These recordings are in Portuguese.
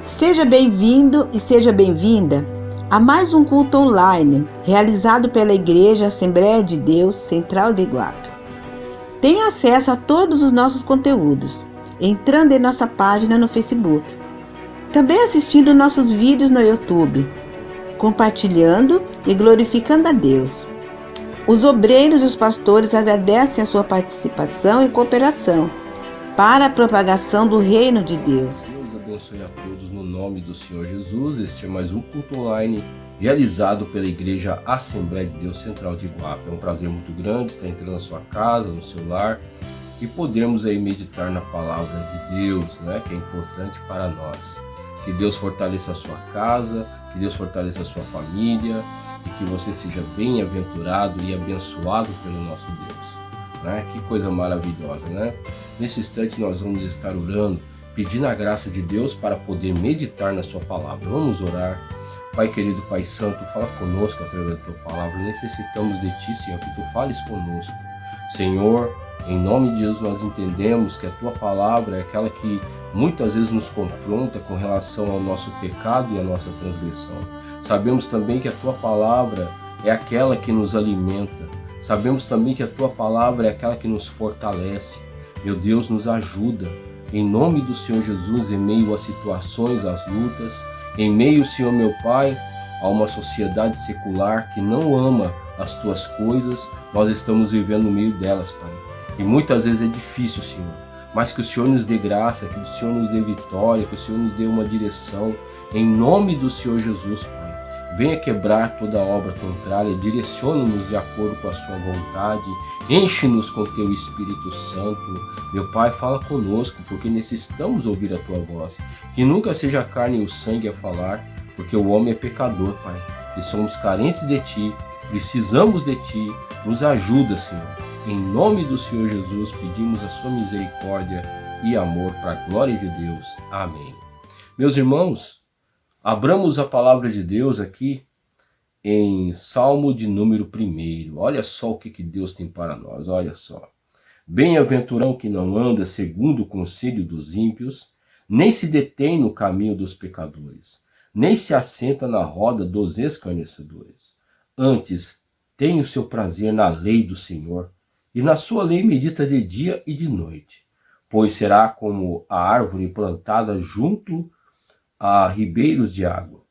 Seja bem-vindo e seja bem-vinda a mais um culto online realizado pela Igreja Assembleia de Deus Central de Iguape. Tenha acesso a todos os nossos conteúdos entrando em nossa página no Facebook, também assistindo nossos vídeos no YouTube, compartilhando e glorificando a Deus. Os obreiros e os pastores agradecem a sua participação e cooperação para a propagação do reino de Deus. Deus abençoe a todos no nome do Senhor Jesus. Este é mais um culto online realizado pela Igreja Assembleia de Deus Central de Iguape. É um prazer muito grande estar entrando na sua casa, no seu lar e podermos aí meditar na palavra de Deus, né, que é importante para nós. Que Deus fortaleça a sua casa, que Deus fortaleça a sua família e que você seja bem-aventurado e abençoado pelo nosso Deus. Né? Que coisa maravilhosa, né? Nesse instante nós vamos estar orando, pedindo a graça de Deus para poder meditar na sua palavra. Vamos orar. Pai querido, Pai santo, fala conosco através da tua palavra. Necessitamos de ti, Senhor, que tu fales conosco. Senhor, em nome de Jesus nós entendemos que a tua palavra é aquela que muitas vezes nos confronta com relação ao nosso pecado e à nossa transgressão. Sabemos também que a tua palavra é aquela que nos alimenta. Sabemos também que a tua palavra é aquela que nos fortalece. Meu Deus, nos ajuda. Em nome do Senhor Jesus, em meio às situações, às lutas, em meio, Senhor meu Pai, a uma sociedade secular que não ama as tuas coisas, nós estamos vivendo no meio delas, Pai. E muitas vezes é difícil, Senhor, mas que o Senhor nos dê graça, que o Senhor nos dê vitória, que o Senhor nos dê uma direção, em nome do Senhor Jesus, Pai. Venha quebrar toda obra contrária, direciona-nos de acordo com a sua vontade, enche-nos com teu Espírito Santo. Meu Pai, fala conosco, porque necessitamos ouvir a tua voz. Que nunca seja a carne e o sangue a falar, porque o homem é pecador, Pai. E somos carentes de ti, precisamos de ti. Nos ajuda, Senhor. Em nome do Senhor Jesus, pedimos a sua misericórdia e amor para a glória de Deus. Amém. Meus irmãos, abramos a palavra de Deus aqui em Salmo de número 1. Olha só o que Deus tem para nós, olha só. Bem-aventurado que não anda segundo o conselho dos ímpios, nem se detém no caminho dos pecadores, nem se assenta na roda dos escarnecedores. Antes, tem o seu prazer na lei do Senhor, e na sua lei medita de dia e de noite. Pois será como a árvore plantada junto a ribeiros de água,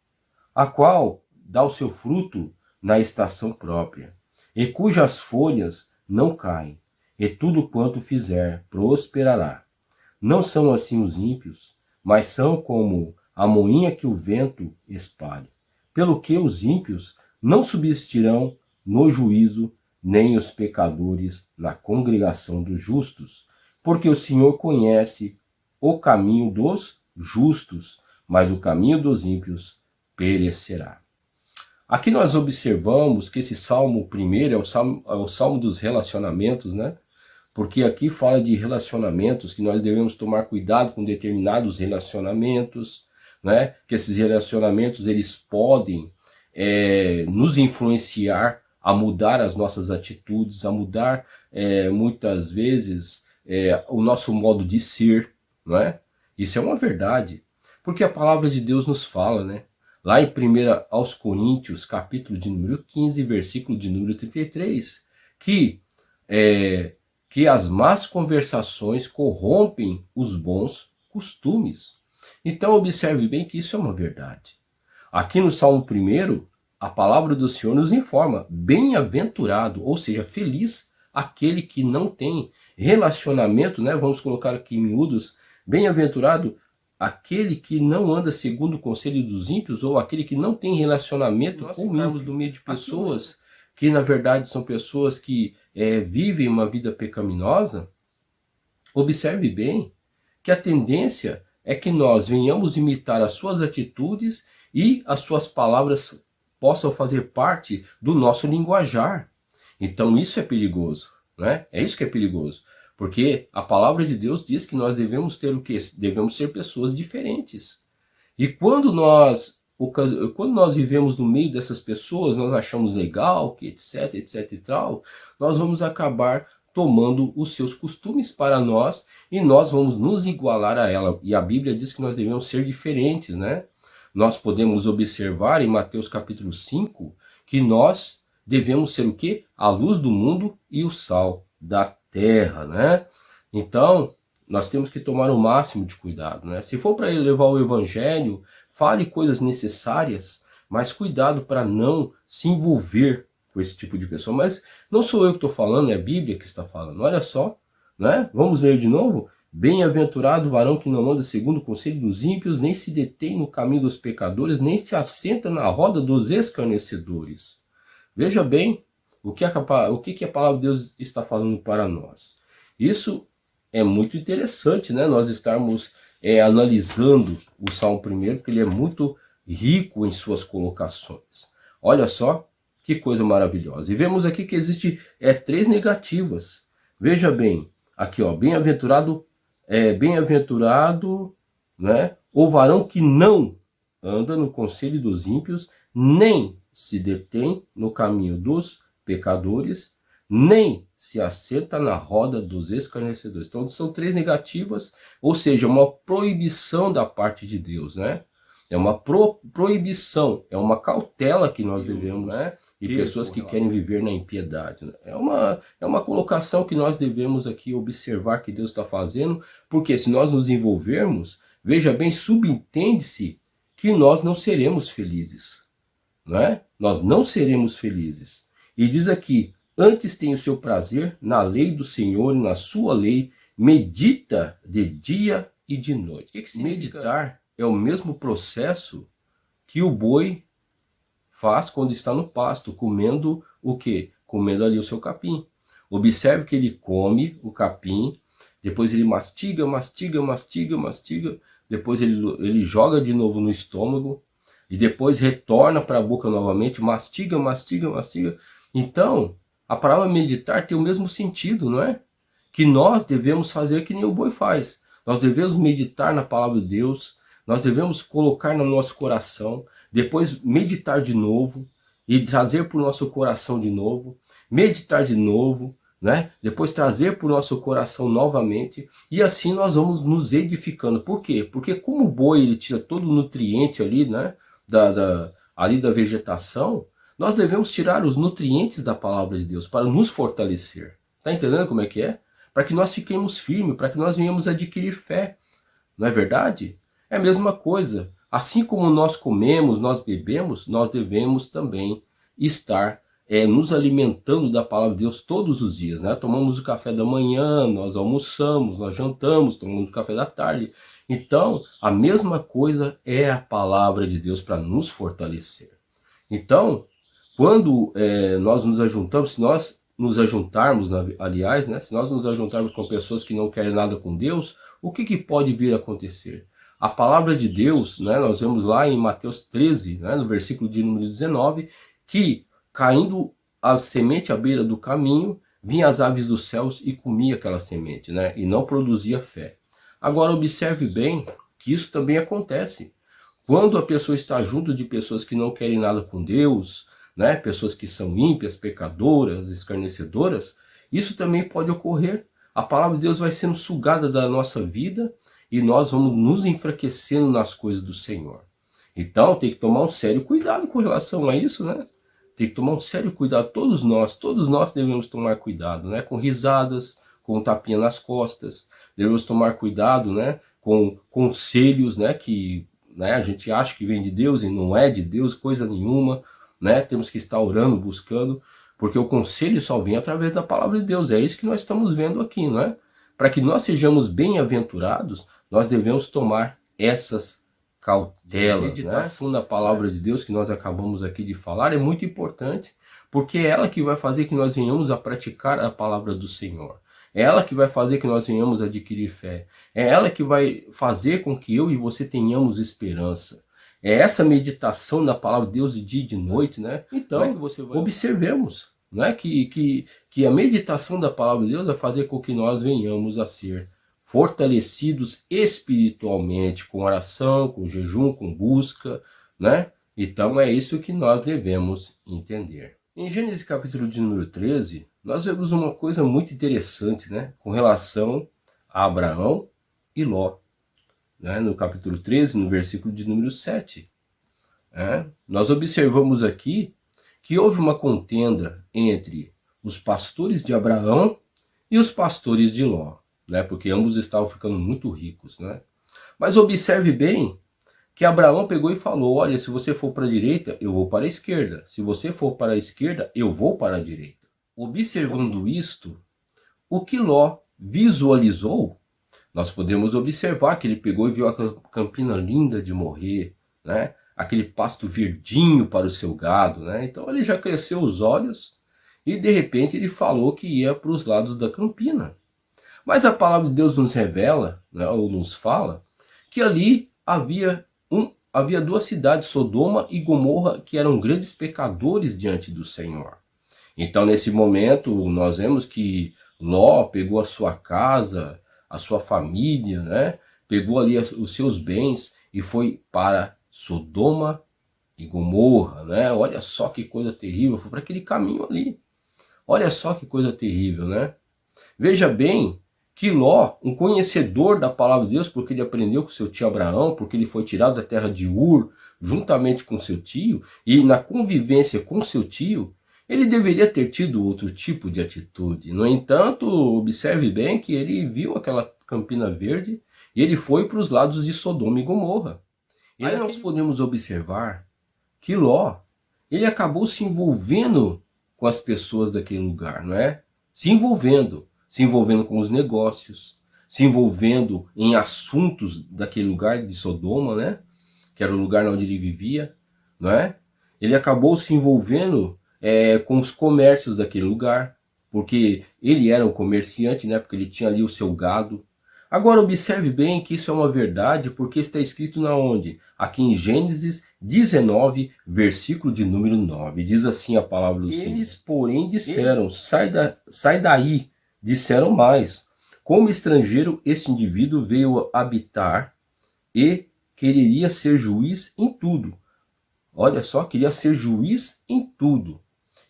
a qual dá o seu fruto na estação própria, e cujas folhas não caem, e tudo quanto fizer prosperará. Não são assim os ímpios, mas são como a moinha que o vento espalha. Pelo que os ímpios não subsistirão no juízo, nem os pecadores na congregação dos justos, porque o Senhor conhece o caminho dos justos, mas o caminho dos ímpios perecerá. Aqui nós observamos que esse Salmo 1 é o salmo dos relacionamentos, né? Porque aqui fala de relacionamentos, que nós devemos tomar cuidado com determinados relacionamentos, né? Que esses relacionamentos eles podem nos influenciar a mudar as nossas atitudes, a mudar muitas vezes o nosso modo de ser, não é? Isso é uma verdade, porque a palavra de Deus nos fala, né? Lá em 1 aos Coríntios, capítulo de número 15, versículo de número 33, que as más conversações corrompem os bons costumes. Então observe bem que isso é uma verdade. Aqui no Salmo 1, a palavra do Senhor nos informa, bem-aventurado, ou seja, feliz aquele que não tem relacionamento, né? Vamos colocar aqui em miúdos, bem-aventurado aquele que não anda segundo o conselho dos ímpios, ou aquele que não tem relacionamento com o ímpio, no meio de pessoas que na verdade são pessoas que vivem uma vida pecaminosa. Observe bem que a tendência é que nós venhamos imitar as suas atitudes e as suas palavras possam fazer parte do nosso linguajar. Então isso é perigoso, né? É isso que é perigoso. Porque a palavra de Deus diz que nós devemos ter o quê? Devemos ser pessoas diferentes. E quando nós vivemos no meio dessas pessoas, nós achamos legal, que etc e tal, nós vamos acabar tomando os seus costumes para nós e nós vamos nos igualar a ela. E a Bíblia diz que nós devemos ser diferentes, né? Nós podemos observar em Mateus capítulo 5 que nós devemos ser o quê? A luz do mundo e o sal da terra, né? Então, nós temos que tomar o máximo de cuidado, né? Se for para levar o evangelho, fale coisas necessárias, mas cuidado para não se envolver com esse tipo de pessoa. Mas não sou eu que estou falando, é a Bíblia que está falando. Olha só, né? Vamos ler de novo? Bem-aventurado o varão que não anda segundo o conselho dos ímpios, nem se detém no caminho dos pecadores, nem se assenta na roda dos escarnecedores. Veja bem o que a palavra de Deus está falando para nós. Isso é muito interessante, né? Nós estarmos analisando o Salmo 1, porque ele é muito rico em suas colocações. Olha só que coisa maravilhosa. E vemos aqui que existe 3 negativas. Veja bem, aqui ó, bem-aventurado, né? O varão que não anda no conselho dos ímpios, nem se detém no caminho dos pecadores, nem se assenta na roda dos escarnecedores. Então são 3 negativas, ou seja, uma proibição da parte de Deus, né? É uma proibição, é uma cautela que nós devemos, né? E pessoas que querem viver na impiedade, né? É uma colocação que nós devemos aqui observar que Deus está fazendo, porque se nós nos envolvermos, veja bem, subentende-se que nós não seremos felizes, não é? Nós não seremos felizes. E diz aqui, antes tem o seu prazer na lei do Senhor e na sua lei, medita de dia e de noite. O que significa? Meditar é o mesmo processo que o boi faz quando está no pasto, comendo o quê? Comendo ali o seu capim. Observe que ele come o capim, depois ele mastiga, depois ele joga de novo no estômago, e depois retorna para a boca novamente, mastiga. Então, a palavra meditar tem o mesmo sentido, não é? Que nós devemos fazer que nem o boi faz. Nós devemos meditar na palavra de Deus, nós devemos colocar no nosso coração, depois meditar de novo, e trazer para o nosso coração de novo, meditar de novo, né? Depois trazer para o nosso coração novamente, e assim nós vamos nos edificando. Por quê? Porque como o boi ele tira todo o nutriente ali, né? Ali da vegetação, nós devemos tirar os nutrientes da palavra de Deus para nos fortalecer. Tá entendendo como é que é? Para que nós fiquemos firmes, para que nós venhamos adquirir fé. Não é verdade? É a mesma coisa. Assim como nós comemos, nós bebemos, nós devemos também estar nos alimentando da palavra de Deus todos os dias, né? Tomamos o café da manhã, nós almoçamos, nós jantamos, tomamos o café da tarde. Então, a mesma coisa é a palavra de Deus para nos fortalecer. Então, quando nós nos ajuntamos, se nós nos ajuntarmos, aliás, né? Se nós nos ajuntarmos com pessoas que não querem nada com Deus, o que pode vir a acontecer? A palavra de Deus, né, nós vemos lá em Mateus 13, né, no versículo de número 19, que caindo a semente à beira do caminho, vinham as aves dos céus e comia aquela semente, né, e não produzia fé. Agora observe bem que isso também acontece. Quando a pessoa está junto de pessoas que não querem nada com Deus, né, pessoas que são ímpias, pecadoras, escarnecedoras, isso também pode ocorrer. A palavra de Deus vai sendo sugada da nossa vida, e nós vamos nos enfraquecendo nas coisas do Senhor. Então tem que tomar um sério cuidado com relação a isso, né? Tem que tomar um sério cuidado, todos nós devemos tomar cuidado, né? Com risadas, com um tapinha nas costas, devemos tomar cuidado, né? Com conselhos, né? Que a gente acha que vem de Deus e não é de Deus, coisa nenhuma, né? Temos que estar orando, buscando, porque o conselho só vem através da palavra de Deus, é isso que nós estamos vendo aqui, não é? Para que nós sejamos bem-aventurados, nós devemos tomar essas cautelas. A meditação da palavra de Deus que nós acabamos aqui de falar é muito importante, porque é ela que vai fazer que nós venhamos a praticar a palavra do Senhor. É ela que vai fazer que nós venhamos a adquirir fé. É ela que vai fazer com que eu e você tenhamos esperança. É essa meditação na palavra de Deus de dia e de noite, né? Então, observemos, né? Que a meditação da palavra de Deus vai fazer com que nós venhamos a ser fortalecidos espiritualmente, com oração, com jejum, com busca, né? Então é isso que nós devemos entender. Em Gênesis capítulo de número 13, nós vemos uma coisa muito interessante, né, com relação a Abraão e Ló. Né, no capítulo 13, no versículo de número 7. Nós observamos aqui que houve uma contenda entre os pastores de Abraão e os pastores de Ló, né, porque ambos estavam ficando muito ricos. Né? Mas observe bem que Abraão pegou e falou, olha, se você for para a direita, eu vou para a esquerda. Se você for para a esquerda, eu vou para a direita. Observando isto, o que Ló visualizou, nós podemos observar que ele pegou e viu a campina linda de morrer, né? Aquele pasto verdinho para o seu gado, né? Então ele já cresceu os olhos e de repente ele falou que ia para os lados da campina. Mas a palavra de Deus nos revela, né, ou nos fala, que ali havia duas cidades, Sodoma e Gomorra, que eram grandes pecadores diante do Senhor. Então, nesse momento, nós vemos que Ló pegou a sua casa, a sua família, né? Pegou ali os seus bens e foi para Sodoma e Gomorra, né? Olha só que coisa terrível, foi para aquele caminho ali. Olha só que coisa terrível, né? Veja bem que Ló, um conhecedor da palavra de Deus, porque ele aprendeu com seu tio Abraão, porque ele foi tirado da terra de Ur, juntamente com seu tio, e na convivência com seu tio, ele deveria ter tido outro tipo de atitude. No entanto, observe bem que ele viu aquela campina verde e ele foi para os lados de Sodoma e Gomorra. E aí nós podemos observar que Ló, ele acabou se envolvendo com as pessoas daquele lugar, não é? Se envolvendo com os negócios, se envolvendo em assuntos daquele lugar de Sodoma, né? Que era o lugar onde ele vivia, não é? Ele acabou se envolvendo com os comércios daquele lugar, porque ele era um comerciante, né? Porque ele tinha ali o seu gado. Agora observe bem que isso é uma verdade, porque está escrito na onde? Aqui em Gênesis 19, versículo de número 9. Diz assim a palavra do Senhor. Eles, porém, disseram, sai daí. Disseram mais, como estrangeiro este indivíduo veio habitar e quereria ser juiz em tudo. Olha só, queria ser juiz em tudo.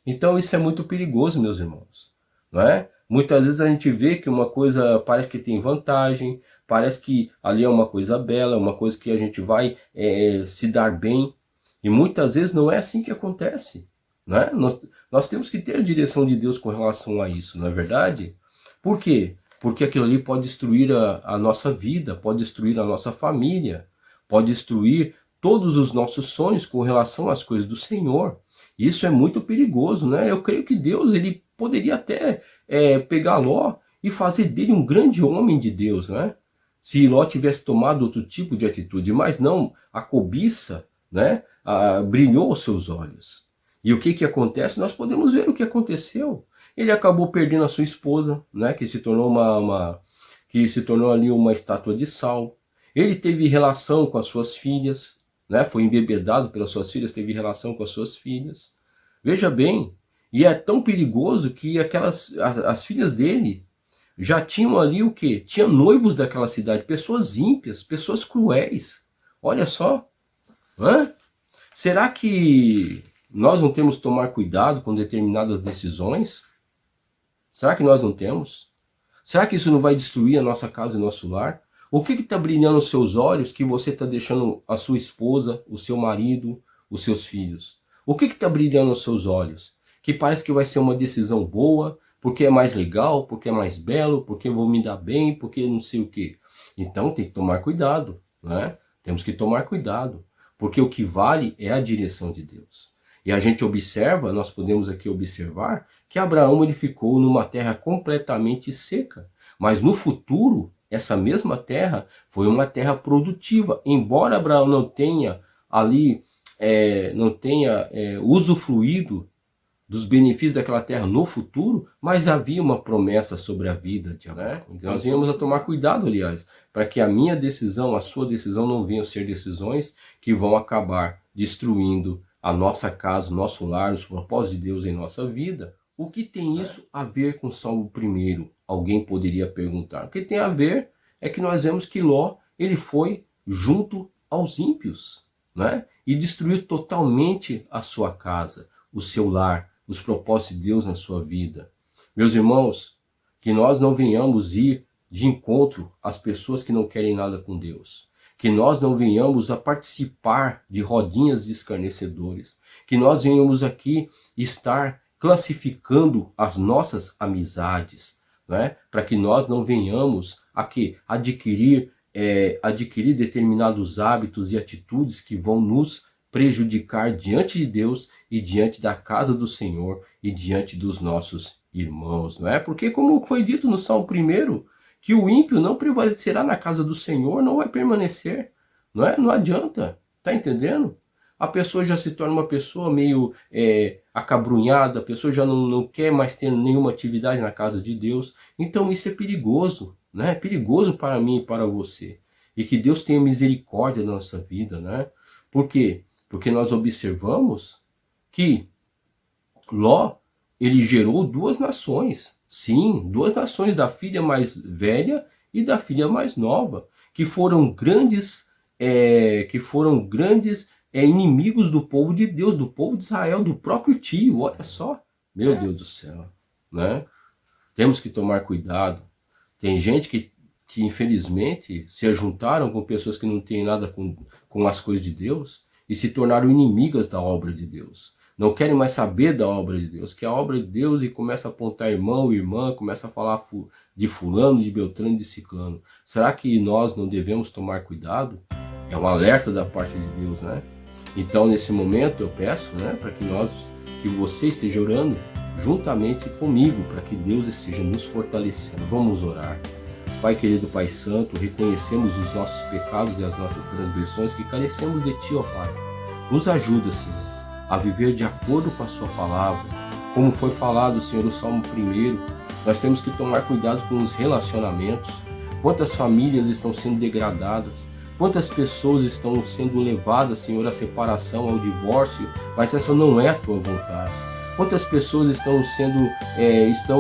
Então isso é muito perigoso, meus irmãos, não é? Muitas vezes a gente vê que uma coisa parece que tem vantagem, parece que ali é uma coisa bela, uma coisa que a gente vai se dar bem, e muitas vezes não é assim que acontece, não é? Nós temos que ter a direção de Deus com relação a isso, não é verdade? Por quê? Porque aquilo ali pode destruir a nossa vida, pode destruir a nossa família, pode destruir todos os nossos sonhos com relação às coisas do Senhor. Isso é muito perigoso, né? Eu creio que Deus ele poderia até pegar Ló e fazer dele um grande homem de Deus, né? Se Ló tivesse tomado outro tipo de atitude, mas não, a cobiça, né? Brilhou os seus olhos. E o que acontece? Nós podemos ver o que aconteceu. Ele acabou perdendo a sua esposa, né, que se tornou ali uma estátua de sal. Ele teve relação com as suas filhas, né, foi embebedado pelas suas filhas, teve relação com as suas filhas. Veja bem, e é tão perigoso que as filhas dele já tinham ali o quê? Tinha noivos daquela cidade, pessoas ímpias, pessoas cruéis. Olha só. Será que nós não temos que tomar cuidado com determinadas decisões? Será que nós não temos? Será que isso não vai destruir a nossa casa e nosso lar? O que está brilhando nos seus olhos que você está deixando a sua esposa, o seu marido, os seus filhos? O que está brilhando nos seus olhos? Que parece que vai ser uma decisão boa, porque é mais legal, porque é mais belo, porque eu vou me dar bem, porque não sei o quê. Então tem que tomar cuidado, né? Temos que tomar cuidado, porque o que vale é a direção de Deus. E a gente observa, nós podemos aqui observar, que Abraão ele ficou numa terra completamente seca. Mas no futuro, essa mesma terra foi uma terra produtiva. Embora Abraão não tenha ali, usufruído dos benefícios daquela terra no futuro, mas havia uma promessa sobre a vida de Abraão. Né? Então, nós viemos a tomar cuidado, aliás, para que a minha decisão, a sua decisão não venham a ser decisões que vão acabar destruindo a nossa casa, o nosso lar, os propósitos de Deus em nossa vida. O que tem isso a ver com Salmo 1? Alguém poderia perguntar. O que tem a ver é que nós vemos que Ló ele foi junto aos ímpios, né? E destruiu totalmente a sua casa, o seu lar, os propósitos de Deus na sua vida. Meus irmãos, que nós não venhamos ir de encontro às pessoas que não querem nada com Deus. Que nós não venhamos a participar de rodinhas de escarnecedores. Que nós venhamos aqui estar classificando as nossas amizades, né? Para que nós não venhamos aqui adquirir determinados hábitos e atitudes que vão nos prejudicar diante de Deus e diante da casa do Senhor e diante dos nossos irmãos, não é? Porque como foi dito no Salmo 1, que o ímpio não prevalecerá na casa do Senhor, não vai permanecer, não é? Não adianta, tá entendendo? A pessoa já se torna uma pessoa meio acabrunhada, a pessoa já não quer mais ter nenhuma atividade na casa de Deus. Então isso é perigoso, né? É perigoso para mim e para você. E que Deus tenha misericórdia da nossa vida, né? Por quê? Porque nós observamos que Ló, ele gerou duas nações. Sim, duas nações, da filha mais velha e da filha mais nova, que foram grandes inimigos do povo de Deus, do povo de Israel, do próprio tio. Olha só, meu Deus do céu, né? Temos que tomar cuidado. Tem gente que infelizmente se ajuntaram com pessoas que não têm nada com as coisas de Deus e se tornaram inimigas da obra de Deus. Não querem mais saber da obra de Deus, que é a obra de Deus, e começa a apontar irmão, irmã, começa a falar de fulano, de beltrano, de ciclano. Será que nós não devemos tomar cuidado? É um alerta da parte de Deus, né? Então, nesse momento, eu peço, né, para que você esteja orando juntamente comigo, para que Deus esteja nos fortalecendo. Vamos orar. Pai querido, Pai santo, reconhecemos os nossos pecados e as nossas transgressões, que carecemos de Ti, ó Pai. Nos ajuda, Senhor, a viver de acordo com a Sua palavra. Como foi falado, Senhor, no Salmo 1, nós temos que tomar cuidado com os relacionamentos. Quantas famílias estão sendo degradadas, quantas pessoas estão sendo levadas, Senhor, à separação, ao divórcio, mas essa não é a Tua vontade. Quantas pessoas estão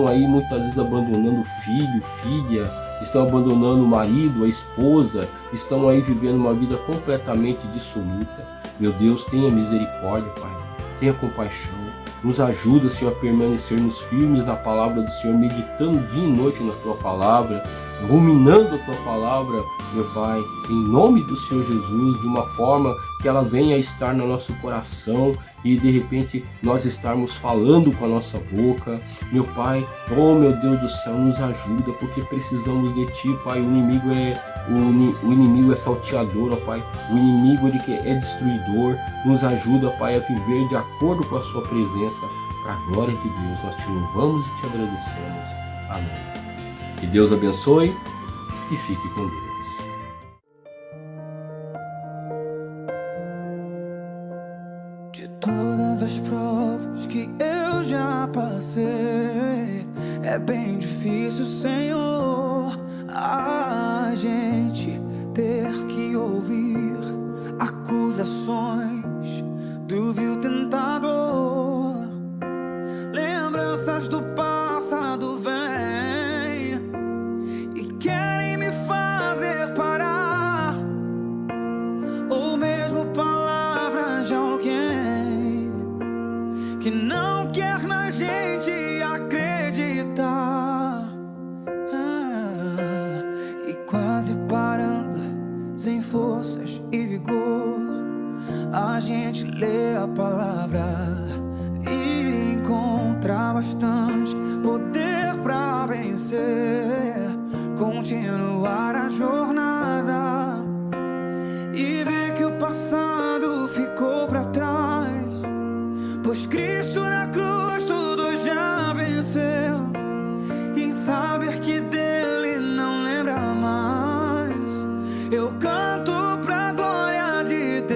aí muitas vezes abandonando o filho, filha, estão abandonando o marido, a esposa, estão aí vivendo uma vida completamente dissoluta. Meu Deus, tenha misericórdia, Pai, tenha compaixão, nos ajuda, Senhor, a permanecermos firmes na palavra do Senhor, meditando dia e noite na Tua palavra, ruminando a Tua palavra, meu Pai, em nome do Senhor Jesus, de uma forma que ela venha a estar no nosso coração e de repente nós estarmos falando com a nossa boca. Meu Pai, oh meu Deus do céu, nos ajuda, porque precisamos de Ti, Pai. O inimigo é salteador, ó Pai. O inimigo ele é destruidor. Nos ajuda, Pai, a viver de acordo com a Sua presença, para a glória de Deus. Nós Te louvamos e Te agradecemos. Amém. Que Deus abençoe e fique com Deus. De todas as provas que eu já passei, é bem difícil, Senhor, a gente ter que ouvir acusações do vil tentador. Lembranças do passado vêm e querem me fazer parar, ou mesmo palavras de alguém que não quer na gente acreditar. E quase parando, sem forças e vigor, a gente lê a palavra e encontra bastante poder pra vencer, continuar a jornada e ver que o passado ficou pra trás, pois Cristo na cruz tudo já venceu, e saber que dele não lembra mais, eu canto pra glória de Deus.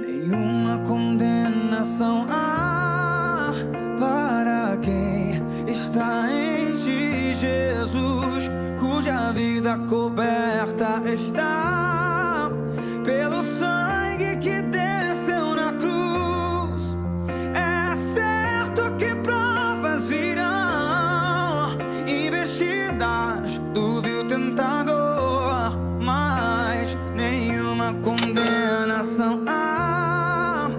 Nenhuma condenação há para quem está em Ti, Jesus, cuja vida coberta está pelo sangue que desceu na cruz. É certo que provas virão, investidas do vil tentador, mas nenhuma condenação há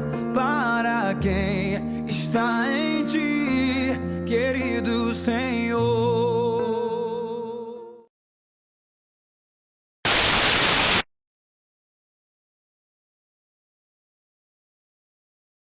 ti, querido Senhor.